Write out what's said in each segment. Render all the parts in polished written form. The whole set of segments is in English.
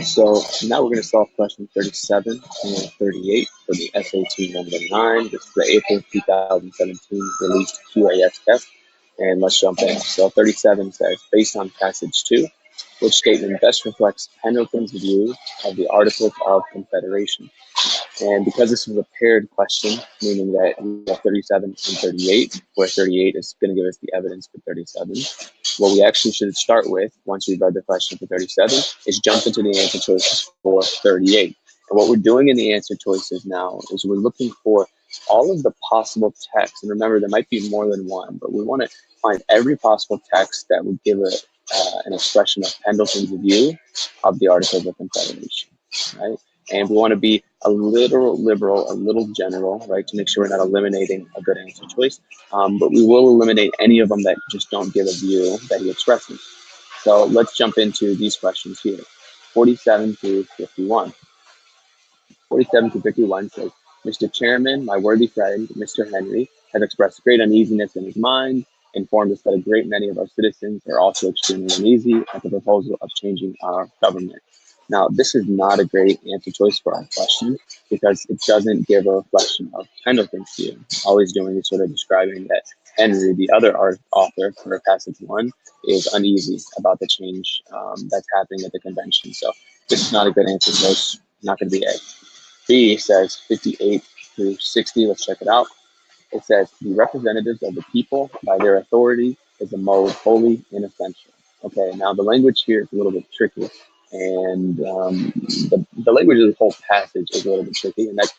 So now we're going to solve question 37 and 38 for the SAT number 9. This is the April 2017 released QAS test. And let's jump in. So 37 says, based on passage 2, which statement best reflects Pendleton's view of the Articles of Confederation? And because this is a paired question, meaning that we have 37 and 38, where 38 is going to give us the evidence for 37, what we actually should start with, once we've read the question for 37, is jump into the answer choices for 38. And what we're doing in the answer choices now is we're looking for all of the possible text. And remember, there might be more than one, but we want to find every possible text that would give an expression of Pendleton's view of the Articles of Confederation, right? And we want to be a little liberal, a little general, right, to make sure we're not eliminating a good answer choice. But we will eliminate any of them that just don't give a view that he expresses. So let's jump into these questions here. 47 through 51. 47 to 51 says, Mr. Chairman, my worthy friend, Mr. Henry, has expressed great uneasiness in his mind, informed us that a great many of our citizens are also extremely uneasy at the proposal of changing our government. Now, this is not a great answer choice for our question because it doesn't give a reflection of Pendleton's view. All he's doing is sort of describing that Henry, the other author for passage 1, is uneasy about the change that's happening at the convention. So this is not a good answer choice, not going to be A. B says 58 through 60. Let's check it out. It says, the representatives of the people by their authority is a mode wholly inessential. Okay, now the language here is a little bit tricky. And the language of the whole passage is a little bit tricky. And that's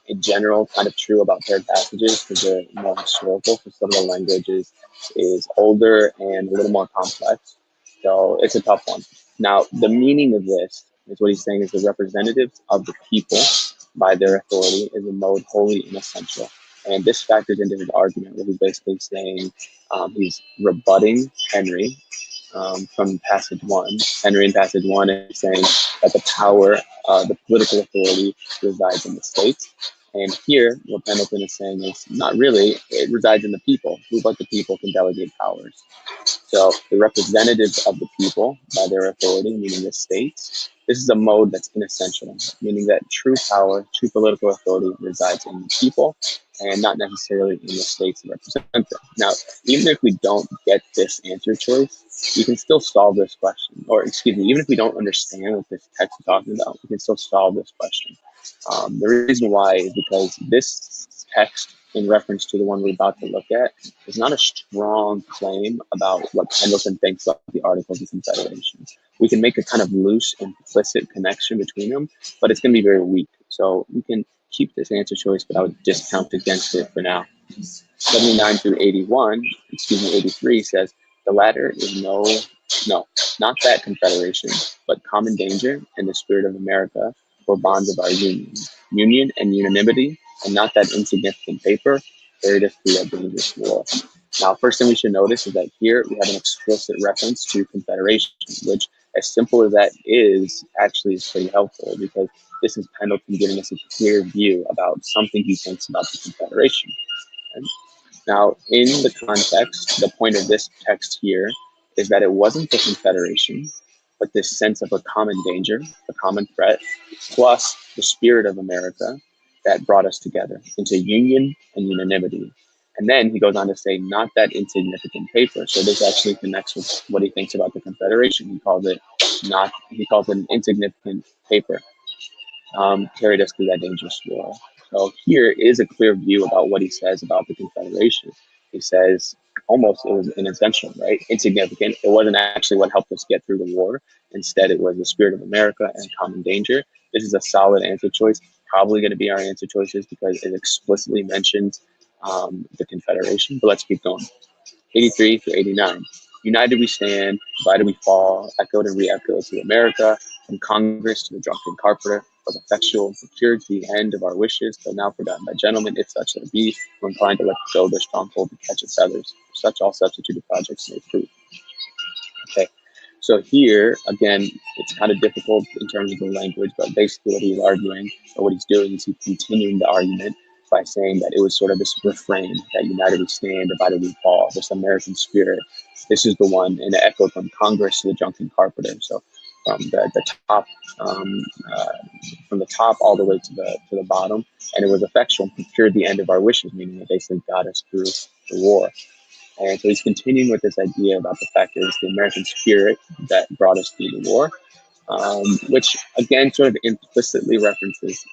in general kind of true about paired passages because they're more historical. For some of the languages is older and a little more complex. So it's a tough one. Now, the meaning of this is what he's saying is the representatives of the people by their authority is a mode wholly inessential. And this factors into his argument where he's basically saying he's rebutting Henry from passage 1. Henry in passage 1 is saying that the power, the political authority resides in the states. And here, what Pendleton is saying is not really, it resides in the people. Who but the people can delegate powers? So the representatives of the people by their authority, meaning the states, this is a mode that's inessential, meaning that true power, true political authority resides in the people and not necessarily in the states that represent them. Now, even if we don't get this answer choice, we can still solve this question. Or excuse me, even if we don't understand what this text is talking about, we can still solve this question. The reason why is because this text, in reference to the one we're about to look at, is not a strong claim about what Pendleton thinks about the Articles of Confederation. We can make a kind of loose, implicit connection between them, but it's going to be very weak. So we can keep this answer choice, but I would discount against it for now. 79 through 83 says, the latter is not that confederation, but common danger in the spirit of America or bonds of our union and unanimity, and not that insignificant paper carried us through a dangerous war. Now, first thing we should notice is that here we have an explicit reference to confederation, which, as simple as that is, actually is pretty helpful because this is Pendleton giving us a clear view about something he thinks about the confederation. Okay? Now, in the context, the point of this text here is that it wasn't the confederation, but this sense of a common danger, a common threat, plus the spirit of America that brought us together into union and unanimity. And then he goes on to say, not that insignificant paper. So this actually connects with what he thinks about the Confederation. He calls it an insignificant paper, carried us through that dangerous war. So here is a clear view about what he says about the Confederation. He says almost it was inessential, right? Insignificant. It wasn't actually what helped us get through the war. Instead, it was the spirit of America and common danger. This is a solid answer choice. Probably going to be our answer choices because it explicitly mentions the Confederation. But let's keep going. 83 through 89. United we stand, divided we fall, echoed and re-echoed to America, from Congress to the drunken carpenter, was effectual and procured to the end of our wishes, but now forgotten by gentlemen, if such there be, we're inclined to let go their stronghold to catch its feathers. Such all substituted projects may prove. Okay, so here, again, it's kind of difficult in terms of the language, but basically what he's arguing, or what he's doing is he's continuing the argument by saying that it was sort of this refrain that united we stand, divided we fall, this American spirit. This is the one, and it echoed from Congress to the drunken carpenter. So from the top, um, uh, from the top all the way to the bottom, and it was effectual and procured the end of our wishes, meaning it basically got us through the war. And so he's continuing with this idea about the fact that it's the American spirit that brought us through the war, which again sort of implicitly references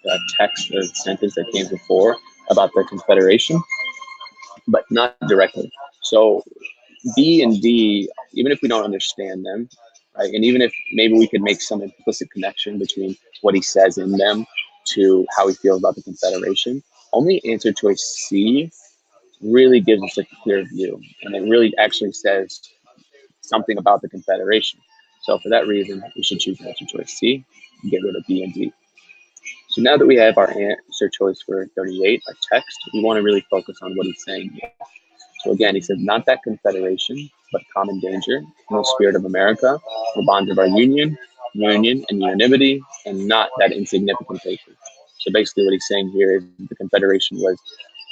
the text or the sentence that came before about the Confederation, but not directly. So B and D, even if we don't understand them, right, and even if maybe we could make some implicit connection between what he says in them to how he feels about the Confederation, only answer choice C really gives us a clear view, and it really actually says something about the Confederation. So for that reason, we should choose answer choice C and get rid of B and D. So now that we have our answer choice for 38, our text, we want to really focus on what he's saying here. So again, he says, not that Confederation, but common danger, no spirit of America, the bonds of our union and unanimity, and not that insignificant paper. So basically what he's saying here is the Confederation was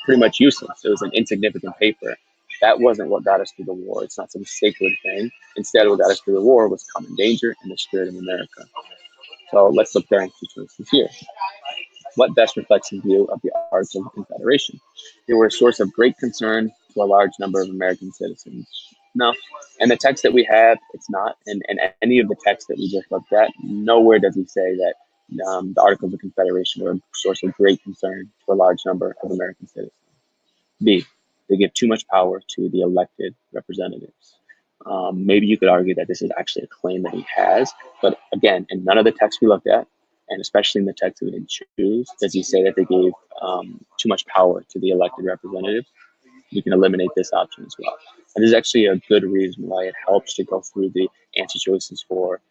pretty much useless. It was an insignificant paper. That wasn't what got us through the war. It's not some sacred thing. Instead, what got us through the war was common danger and the spirit of America. So let's look there and see choices here. What best reflects his view of the Articles of Confederation? They were a source of great concern to a large number of American citizens. No. And the text that we have, it's not. And any of the texts that we just looked at, nowhere does he say that the Articles of Confederation were a source of great concern to a large number of American citizens. B, they give too much power to the elected representatives. Maybe you could argue that this is actually a claim that he has, but again, in none of the texts we looked at, and especially in the text that we didn't choose, does he say that they gave too much power to the elected representatives. We can eliminate this option as well. And there's actually a good reason why it helps to go through the answer choices for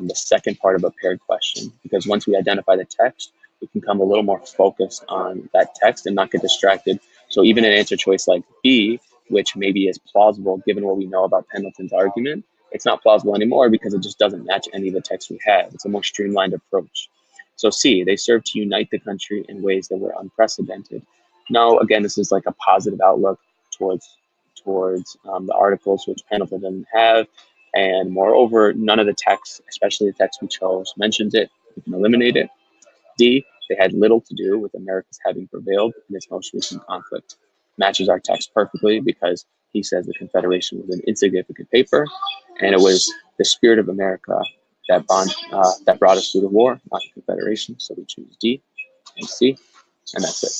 the second part of a paired question, because once we identify the text, we can come a little more focused on that text and not get distracted. So even an answer choice like B, which maybe is plausible given what we know about Pendleton's argument, it's not plausible anymore because it just doesn't match any of the text we have. It's a more streamlined approach. So C, they serve to unite the country in ways that were unprecedented. Now, again, this is like a positive outlook towards the articles, which Pendleton doesn't have. And moreover, none of the text, especially the text we chose, mentions it. We can eliminate it. D, they had little to do with America's having prevailed in its most recent conflict. Matches our text perfectly because he says the Confederation was an insignificant paper, and it was the spirit of America that brought us through the war, not the Confederation. So we choose D and C, and that's it.